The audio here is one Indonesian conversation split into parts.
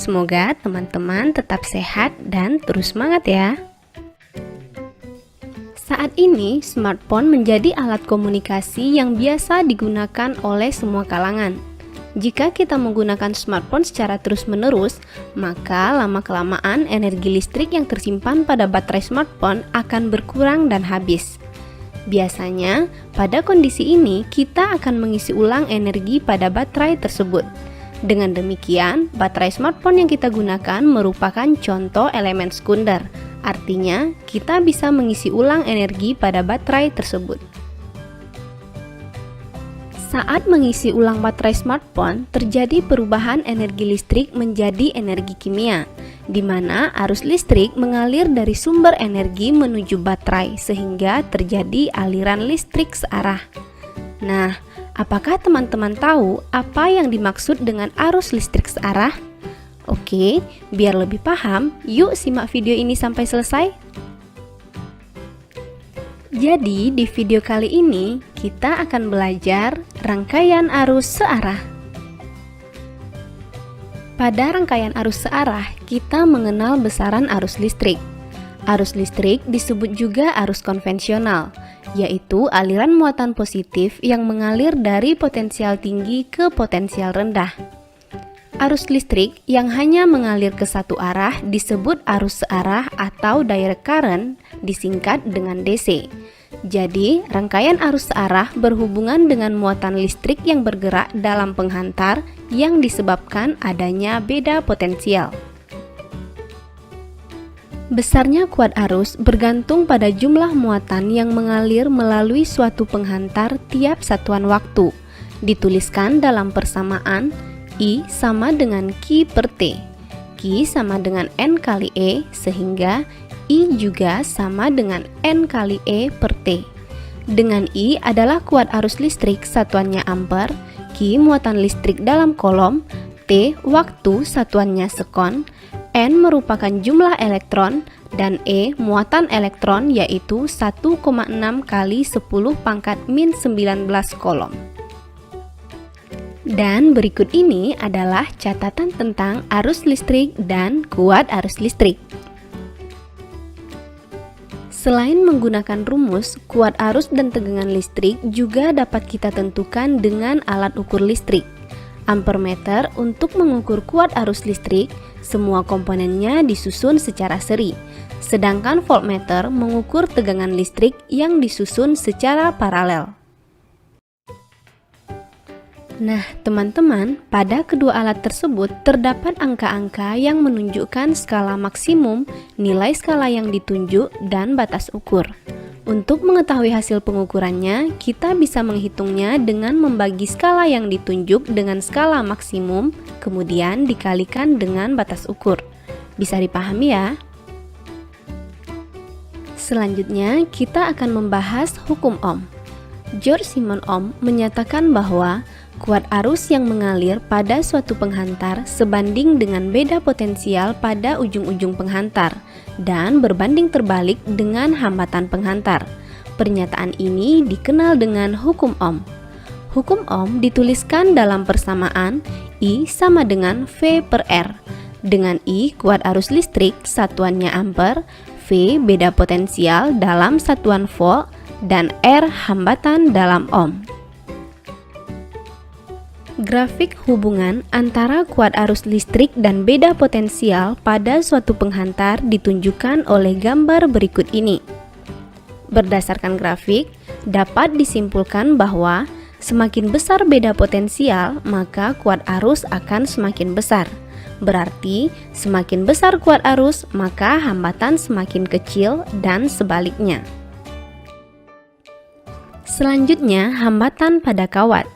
Semoga teman-teman tetap sehat dan terus semangat ya. Saat ini, smartphone menjadi alat komunikasi yang biasa digunakan oleh semua kalangan. Jika kita menggunakan smartphone secara terus-menerus, maka lama-kelamaan energi listrik yang tersimpan pada baterai smartphone akan berkurang dan habis. Biasanya, pada kondisi ini kita akan mengisi ulang energi pada baterai tersebut. Dengan demikian, baterai smartphone yang kita gunakan merupakan contoh elemen sekunder. Artinya, kita bisa mengisi ulang energi pada baterai tersebut. Saat mengisi ulang baterai smartphone, terjadi perubahan energi listrik menjadi energi kimia, di mana arus listrik mengalir dari sumber energi menuju baterai sehingga terjadi aliran listrik searah. Nah, apakah teman-teman tahu apa yang dimaksud dengan arus listrik searah? Oke, biar lebih paham, yuk simak video ini sampai selesai. Jadi, di video kali ini kita akan belajar rangkaian arus searah. Pada rangkaian arus searah, kita mengenal besaran arus listrik. Arus listrik disebut juga arus konvensional, yaitu aliran muatan positif yang mengalir dari potensial tinggi ke potensial rendah. Arus listrik yang hanya mengalir ke satu arah disebut arus searah atau direct current, disingkat dengan DC. Jadi, rangkaian arus searah berhubungan dengan muatan listrik yang bergerak dalam penghantar yang disebabkan adanya beda potensial. Besarnya kuat arus bergantung pada jumlah muatan yang mengalir melalui suatu penghantar tiap satuan waktu. Dituliskan dalam persamaan I sama dengan Q per T. Q sama dengan N kali E, sehingga I juga sama dengan N kali E per T. Dengan I adalah kuat arus listrik satuannya ampere, Q muatan listrik dalam kolom, T waktu satuannya sekon, N merupakan jumlah elektron, dan E muatan elektron yaitu 1,6 kali 10 pangkat min 19 kolom. Dan berikut ini adalah catatan tentang arus listrik dan kuat arus listrik. Selain menggunakan rumus, kuat arus dan tegangan listrik juga dapat kita tentukan dengan alat ukur listrik. Ampermeter untuk mengukur kuat arus listrik, semua komponennya disusun secara seri. Sedangkan voltmeter mengukur tegangan listrik yang disusun secara paralel. Nah, teman-teman, pada kedua alat tersebut terdapat angka-angka yang menunjukkan skala maksimum, nilai skala yang ditunjuk, dan batas ukur. Untuk mengetahui hasil pengukurannya, kita bisa menghitungnya dengan membagi skala yang ditunjuk dengan skala maksimum, kemudian dikalikan dengan batas ukur. Bisa dipahami ya? Selanjutnya, kita akan membahas hukum Ohm. George Simon Ohm menyatakan bahwa kuat arus yang mengalir pada suatu penghantar sebanding dengan beda potensial pada ujung-ujung penghantar dan berbanding terbalik dengan hambatan penghantar. Pernyataan ini dikenal dengan hukum Ohm. Hukum Ohm dituliskan dalam persamaan I sama dengan V per R. Dengan I kuat arus listrik satuannya ampere, V beda potensial dalam satuan volt, dan R hambatan dalam ohm. Grafik hubungan antara kuat arus listrik dan beda potensial pada suatu penghantar ditunjukkan oleh gambar berikut ini. Berdasarkan grafik, dapat disimpulkan bahwa semakin besar beda potensial, maka kuat arus akan semakin besar. Berarti, semakin besar kuat arus, maka hambatan semakin kecil dan sebaliknya. Selanjutnya, hambatan pada kawat.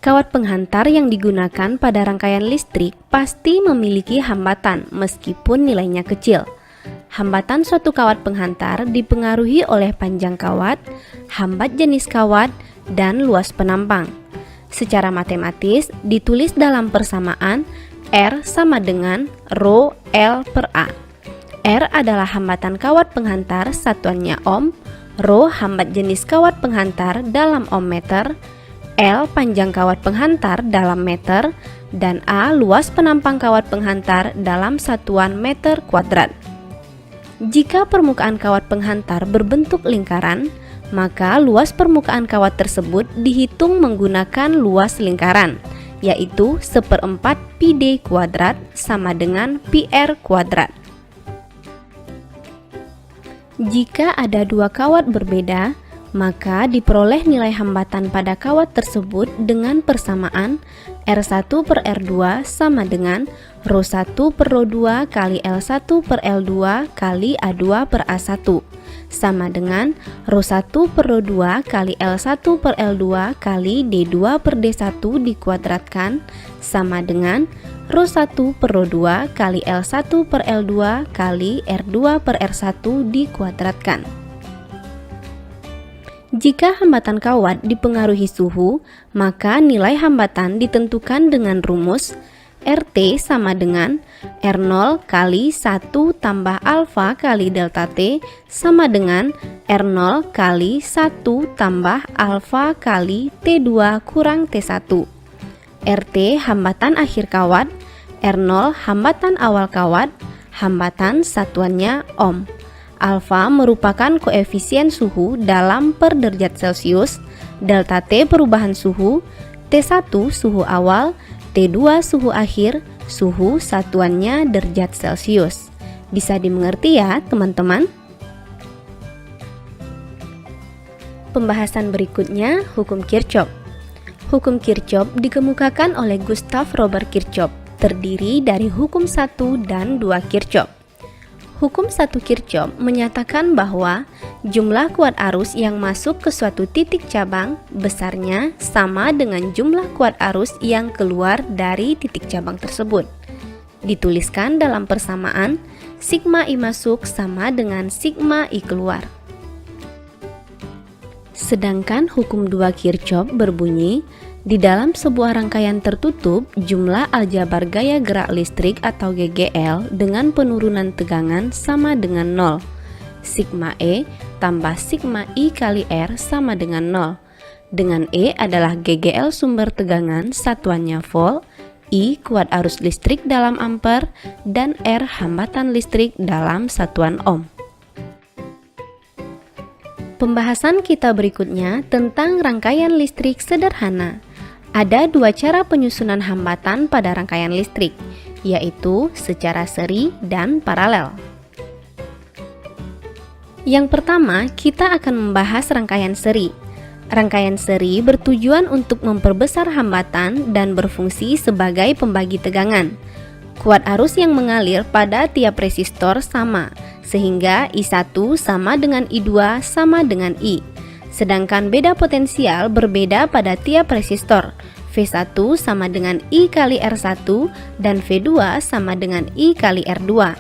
Kawat penghantar yang digunakan pada rangkaian listrik pasti memiliki hambatan meskipun nilainya kecil. Hambatan suatu kawat penghantar dipengaruhi oleh panjang kawat, hambat jenis kawat, dan luas penampang. Secara matematis ditulis dalam persamaan R sama dengan Rho L per A. R adalah hambatan kawat penghantar satuannya ohm, Rho hambat jenis kawat penghantar dalam ohm meter, L panjang kawat penghantar dalam meter, dan A luas penampang kawat penghantar dalam satuan meter kuadrat. Jika permukaan kawat penghantar berbentuk lingkaran, maka luas permukaan kawat tersebut dihitung menggunakan luas lingkaran, yaitu 1/4 πd kuadrat sama dengan πr kuadrat. Jika ada dua kawat berbeda, maka diperoleh nilai hambatan pada kawat tersebut dengan persamaan R1 per R2 sama dengan ρ1 per ρ2 kali L1 per L2 kali A2 per A1 sama dengan ρ1 per ρ2 kali L1 per L2 kali D2 per D1 dikuadratkan sama dengan ρ1 per ρ2 kali L1 per L2 kali R2 per R1 dikuadratkan. Jika hambatan kawat dipengaruhi suhu, maka nilai hambatan ditentukan dengan rumus RT sama dengan R0 kali 1 tambah alfa kali delta T sama dengan R0 kali 1 tambah alfa kali T2 kurang T1. RT hambatan akhir kawat, R0 hambatan awal kawat, hambatan satuannya ohm. Alfa merupakan koefisien suhu dalam per derajat Celcius, delta T perubahan suhu, T1 suhu awal, T2 suhu akhir, suhu satuannya derajat Celcius. Bisa dimengerti ya teman-teman? Pembahasan berikutnya, hukum Kirchhoff. Hukum Kirchhoff dikemukakan oleh Gustav Robert Kirchhoff, terdiri dari hukum 1 dan 2 Kirchhoff. Hukum 1 Kirchhoff menyatakan bahwa jumlah kuat arus yang masuk ke suatu titik cabang besarnya sama dengan jumlah kuat arus yang keluar dari titik cabang tersebut. Dituliskan dalam persamaan, sigma I masuk sama dengan sigma I keluar. Sedangkan hukum 2 Kirchhoff berbunyi, di dalam sebuah rangkaian tertutup, jumlah aljabar gaya gerak listrik atau GGL dengan penurunan tegangan sama dengan 0. Sigma E tambah sigma I kali R sama dengan 0. Dengan E adalah GGL sumber tegangan satuannya volt, I kuat arus listrik dalam ampere, dan R hambatan listrik dalam satuan ohm. Pembahasan kita berikutnya tentang rangkaian listrik sederhana. Ada dua cara penyusunan hambatan pada rangkaian listrik, yaitu secara seri dan paralel. Yang pertama, kita akan membahas rangkaian seri. Rangkaian seri bertujuan untuk memperbesar hambatan dan berfungsi sebagai pembagi tegangan. Kuat arus yang mengalir pada tiap resistor sama, sehingga I1 sama dengan I2 sama dengan I. Sedangkan beda potensial berbeda pada tiap resistor. V1 sama dengan I kali R1 dan V2 sama dengan I kali R2.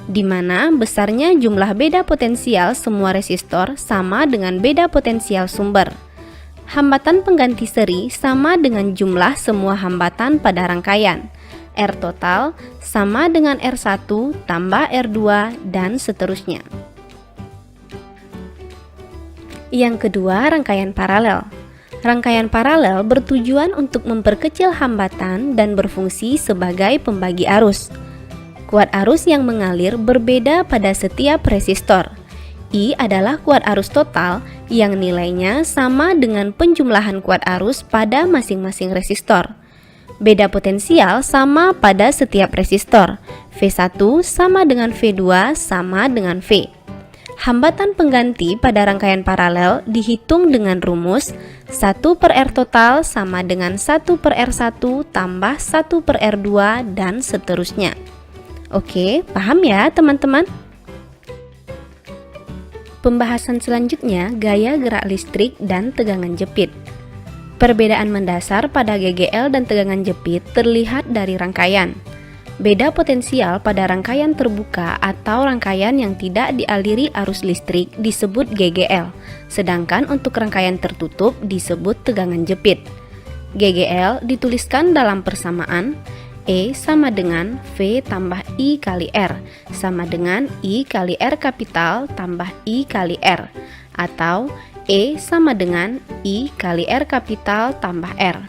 Di mana besarnya jumlah beda potensial semua resistor sama dengan beda potensial sumber. Hambatan pengganti seri sama dengan jumlah semua hambatan pada rangkaian. R total sama dengan R1 tambah R2 dan seterusnya. Yang kedua, rangkaian paralel. Rangkaian paralel bertujuan untuk memperkecil hambatan dan berfungsi sebagai pembagi arus. Kuat arus yang mengalir berbeda pada setiap resistor. I adalah kuat arus total yang nilainya sama dengan penjumlahan kuat arus pada masing-masing resistor. Beda potensial sama pada setiap resistor. V1 sama dengan V2 sama dengan V. Hambatan pengganti pada rangkaian paralel dihitung dengan rumus 1 per R total sama dengan 1 per R1 tambah 1 per R2 dan seterusnya. Oke, paham ya teman-teman? Pembahasan selanjutnya, gaya gerak listrik dan tegangan jepit. Perbedaan mendasar pada GGL dan tegangan jepit terlihat dari rangkaian. Beda potensial pada rangkaian terbuka atau rangkaian yang tidak dialiri arus listrik disebut GGL, sedangkan untuk rangkaian tertutup disebut tegangan jepit. GGL dituliskan dalam persamaan E sama dengan V tambah I kali R sama dengan I kali R kapital tambah I kali R, atau E sama dengan I kali R kapital tambah R.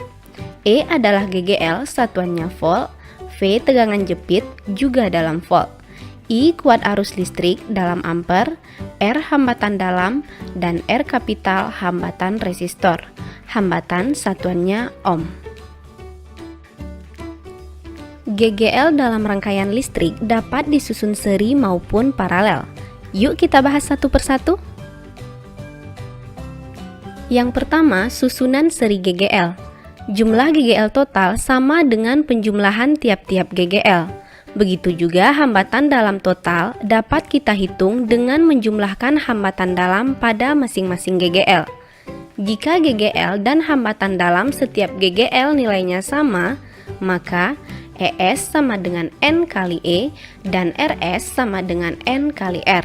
E adalah GGL, satuannya volt, V tegangan jepit juga dalam volt, I kuat arus listrik dalam ampere, R hambatan dalam, dan R kapital hambatan resistor. Hambatan satuannya ohm. GGL dalam rangkaian listrik dapat disusun seri maupun paralel. Yuk kita bahas satu persatu. Yang pertama, susunan seri GGL. Jumlah GGL total sama dengan penjumlahan tiap-tiap GGL. Begitu juga hambatan dalam total dapat kita hitung dengan menjumlahkan hambatan dalam pada masing-masing GGL. Jika GGL dan hambatan dalam setiap GGL nilainya sama, maka ES sama dengan N kali E dan RS sama dengan N kali R.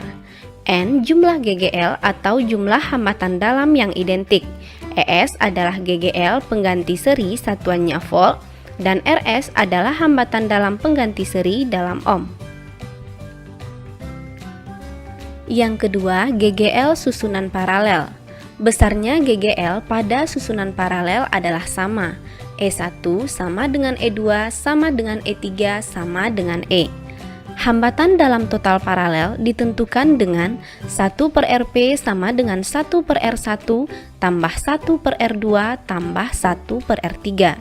N jumlah GGL atau jumlah hambatan dalam yang identik. ES adalah GGL pengganti seri satuannya volt dan RS adalah hambatan dalam pengganti seri dalam ohm. Yang kedua, GGL susunan paralel. Besarnya GGL pada susunan paralel adalah sama. E1 sama dengan E2 sama dengan E3 sama dengan E. Hambatan dalam total paralel ditentukan dengan 1/Rp sama dengan 1/R1 tambah 1/R2 tambah 1/R3.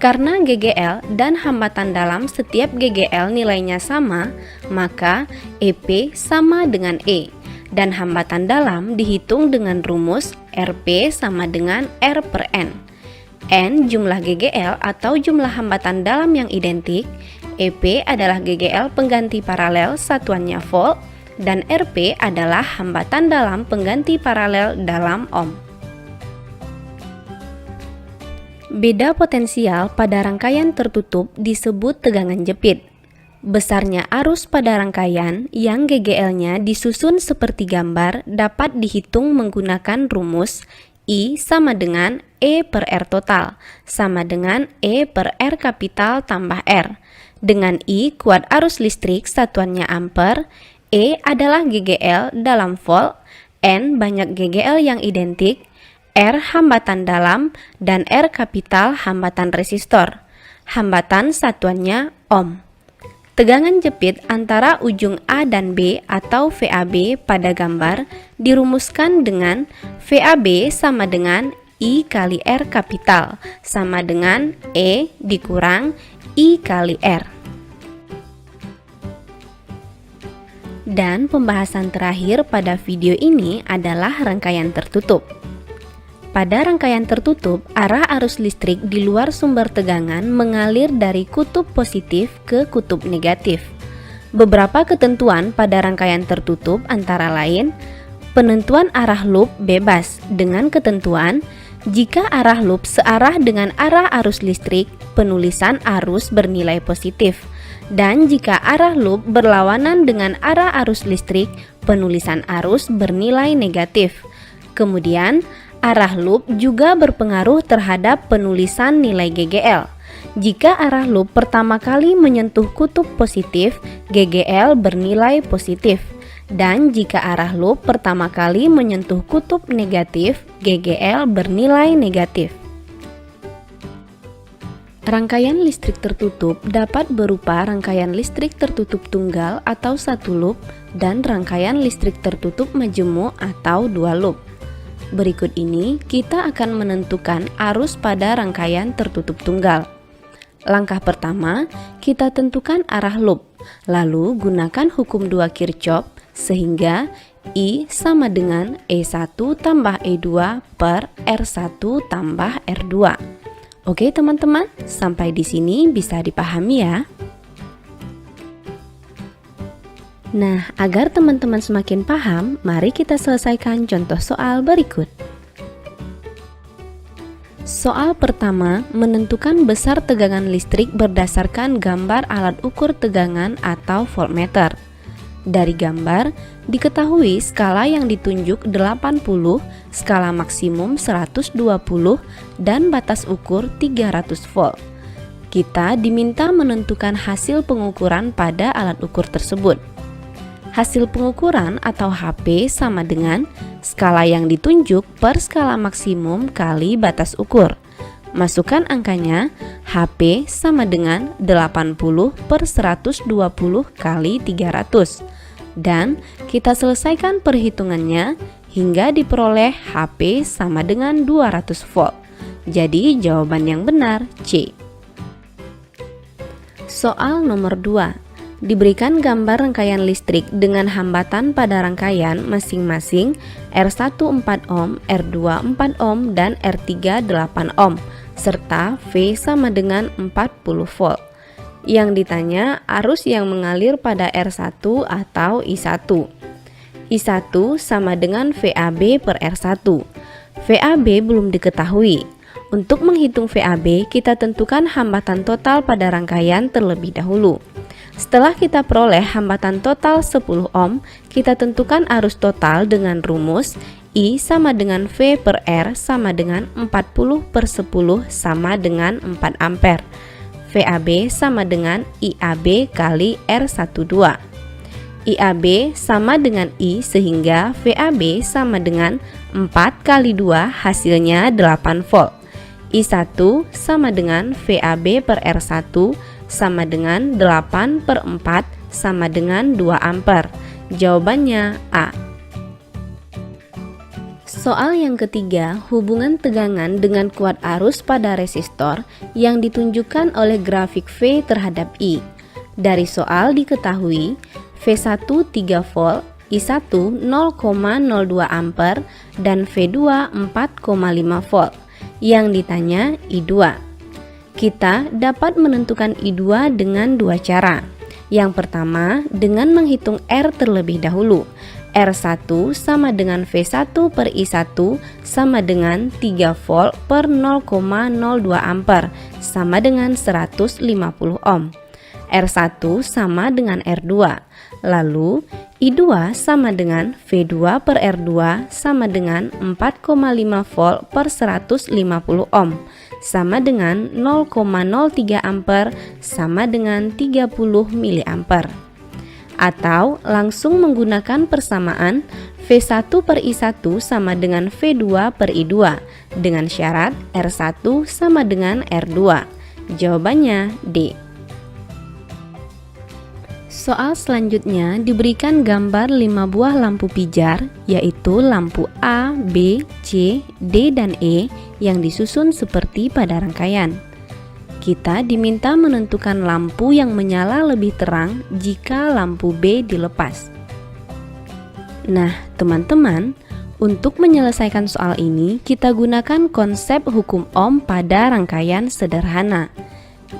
Karena GGL dan hambatan dalam setiap GGL nilainya sama, maka EP sama dengan E. Dan hambatan dalam dihitung dengan rumus Rp sama dengan R per N. N jumlah GGL atau jumlah hambatan dalam yang identik, EP adalah GGL pengganti paralel satuannya volt, dan Rp adalah hambatan dalam pengganti paralel dalam ohm. Beda potensial pada rangkaian tertutup disebut tegangan jepit. Besarnya arus pada rangkaian yang GGL-nya disusun seperti gambar dapat dihitung menggunakan rumus I sama dengan E per R total, sama dengan E per R kapital tambah R. Dengan I kuat arus listrik satuannya ampere, E adalah GGL dalam volt, N banyak GGL yang identik, R hambatan dalam, dan R kapital hambatan resistor. Hambatan satuannya ohm. Tegangan jepit antara ujung A dan B atau VAB pada gambar dirumuskan dengan VAB sama dengan I kali R kapital sama dengan E dikurang I kali R. Dan pembahasan terakhir pada video ini adalah rangkaian tertutup. Pada rangkaian tertutup, arah arus listrik di luar sumber tegangan mengalir dari kutub positif ke kutub negatif. Beberapa ketentuan pada rangkaian tertutup antara lain, penentuan arah loop bebas dengan ketentuan jika arah loop searah dengan arah arus listrik, penulisan arus bernilai positif. Dan jika arah loop berlawanan dengan arah arus listrik, penulisan arus bernilai negatif. Kemudian, arah loop juga berpengaruh terhadap penulisan nilai GGL. Jika arah loop pertama kali menyentuh kutub positif, GGL bernilai positif. Dan jika arah loop pertama kali menyentuh kutub negatif, GGL bernilai negatif. Rangkaian listrik tertutup dapat berupa rangkaian listrik tertutup tunggal atau satu loop dan rangkaian listrik tertutup majemuk atau dua loop. Berikut ini kita akan menentukan arus pada rangkaian tertutup tunggal. Langkah pertama, kita tentukan arah loop, lalu gunakan hukum 2 Kirchhoff sehingga I sama dengan E1 tambah E2 per R1 tambah R2. Oke teman-teman, sampai di sini bisa dipahami ya. Nah, agar teman-teman semakin paham, mari kita selesaikan contoh soal berikut. Soal pertama, menentukan besar tegangan listrik berdasarkan gambar alat ukur tegangan atau voltmeter. Dari gambar, diketahui skala yang ditunjuk 80, skala maksimum 120, dan batas ukur 300 volt. Kita diminta menentukan hasil pengukuran pada alat ukur tersebut. Hasil pengukuran atau HP sama dengan skala yang ditunjuk per skala maksimum kali batas ukur. Masukkan angkanya, HP sama dengan 80 per 120 kali 300. Dan kita selesaikan perhitungannya hingga diperoleh HP sama dengan 200 volt. Jadi jawaban yang benar C. Soal nomor 2. Diberikan gambar rangkaian listrik dengan hambatan pada rangkaian masing-masing R1 4 ohm, R2 4 ohm, dan R3 8 ohm, serta V sama dengan 40 volt. Yang ditanya arus yang mengalir pada R1 atau I1. I1 sama dengan VAB per R1. VAB belum diketahui. Untuk menghitung VAB, kita tentukan hambatan total pada rangkaian terlebih dahulu. Setelah kita peroleh hambatan total 10 ohm, kita tentukan arus total dengan rumus I sama dengan V per R sama dengan 40 per 10 sama dengan 4 ampere. VAB sama dengan IAB kali R12. IAB sama dengan I sehingga VAB sama dengan 4 kali 2 hasilnya 8 volt. I1 sama dengan VAB per R1 sama dengan 8 per 4 sama dengan 2 ampere. Jawabannya A. Soal yang ketiga, hubungan tegangan dengan kuat arus pada resistor yang ditunjukkan oleh grafik V terhadap I. Dari soal diketahui V1 3 volt, I1 0,02 ampere, dan V2 4,5 volt. Yang ditanya I2. Kita dapat menentukan I2 dengan dua cara. Yang pertama, dengan menghitung R terlebih dahulu. R1 sama dengan V1 per I1 sama dengan 3 volt per 0,02 ampere sama dengan 150 ohm. R1 sama dengan R2. Lalu I2 sama dengan V2 per R2 sama dengan 4,5 volt per 150 ohm sama dengan 0,03 ampere sama dengan 30 mA. Atau langsung menggunakan persamaan V1 per I1 sama dengan V2 per I2 dengan syarat R1 sama dengan R2. Jawabannya D. Soal selanjutnya diberikan gambar 5 buah lampu pijar, yaitu lampu A, B, C, D, dan E yang disusun seperti pada rangkaian. Kita diminta menentukan lampu yang menyala lebih terang jika lampu B dilepas. Nah, teman-teman, untuk menyelesaikan soal ini kita gunakan konsep hukum Ohm pada rangkaian sederhana.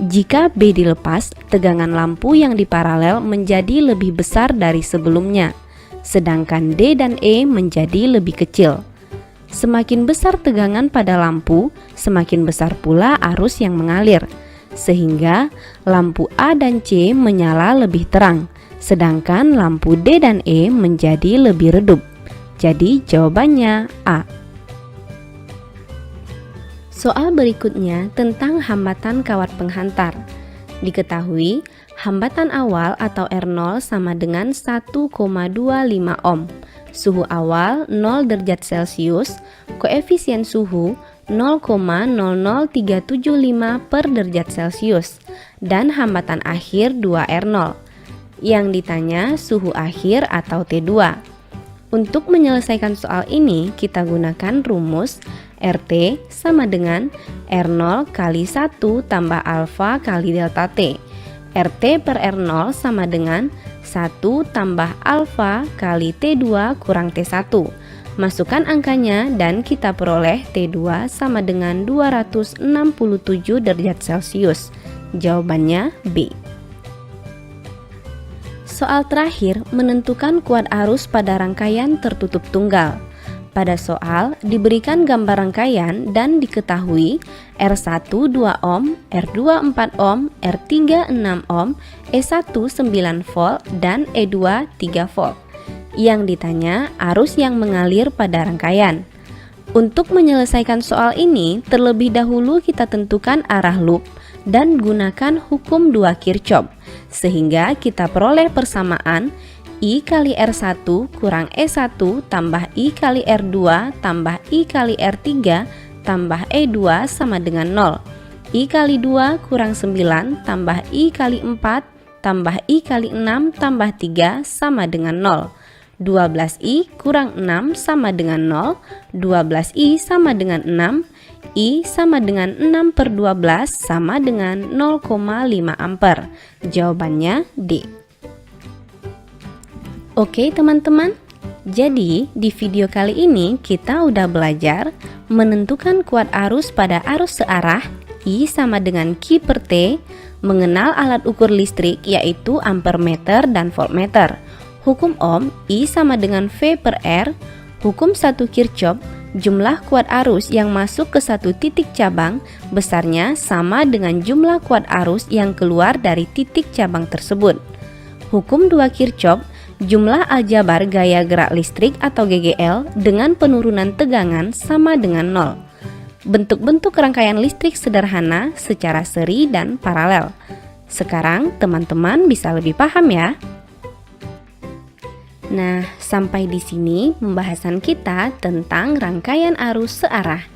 Jika B dilepas, tegangan lampu yang diparalel menjadi lebih besar dari sebelumnya, sedangkan D dan E menjadi lebih kecil. Semakin besar tegangan pada lampu, semakin besar pula arus yang mengalir, sehingga lampu A dan C menyala lebih terang, sedangkan lampu D dan E menjadi lebih redup. Jadi jawabannya A. Soal berikutnya tentang hambatan kawat penghantar. Diketahui, hambatan awal atau R0 sama dengan 1,25 ohm. Suhu awal 0 derajat Celcius, koefisien suhu 0,00375 per derajat Celcius, dan hambatan akhir 2R0. Yang ditanya suhu akhir atau T2. Untuk menyelesaikan soal ini, kita gunakan rumus RT sama dengan R0 kali 1 tambah alfa kali delta T. RT per R0 sama dengan 1 tambah alfa kali T2 kurang T1. Masukkan angkanya dan kita peroleh T2 sama dengan 267 derajat Celcius. Jawabannya B. Soal terakhir menentukan kuat arus pada rangkaian tertutup tunggal. Pada soal diberikan gambar rangkaian dan diketahui R1 2 ohm, R2 4 ohm, R3 6 ohm, E1 9 volt, dan E2 3 volt. Yang ditanya arus yang mengalir pada rangkaian. Untuk menyelesaikan soal ini, terlebih dahulu kita tentukan arah loop dan gunakan hukum 2 Kirchhoff, sehingga kita peroleh persamaan I kali R1 kurang E1 tambah I kali R2 tambah I kali R3 tambah E2 sama dengan 0. I kali 2 kurang 9 tambah I kali 4 tambah I kali 6 tambah 3 sama dengan 0. 12I kurang 6 sama dengan 0. 12I sama dengan 6. I sama dengan 6/12 sama dengan 0,5 ampere. Jawabannya D. Oke teman-teman, jadi di video kali ini kita udah belajar menentukan kuat arus pada arus searah I sama dengan Q/T, mengenal alat ukur listrik yaitu ampermeter dan voltmeter, hukum Ohm I sama dengan V/R, hukum 1 Kirchhoff, jumlah kuat arus yang masuk ke satu titik cabang besarnya sama dengan jumlah kuat arus yang keluar dari titik cabang tersebut. Hukum 2 Kirchhoff, jumlah aljabar gaya gerak listrik atau GGL dengan penurunan tegangan sama dengan 0. Bentuk-bentuk rangkaian listrik sederhana secara seri dan paralel. Sekarang teman-teman bisa lebih paham ya. Nah, sampai di sini pembahasan kita tentang rangkaian arus searah.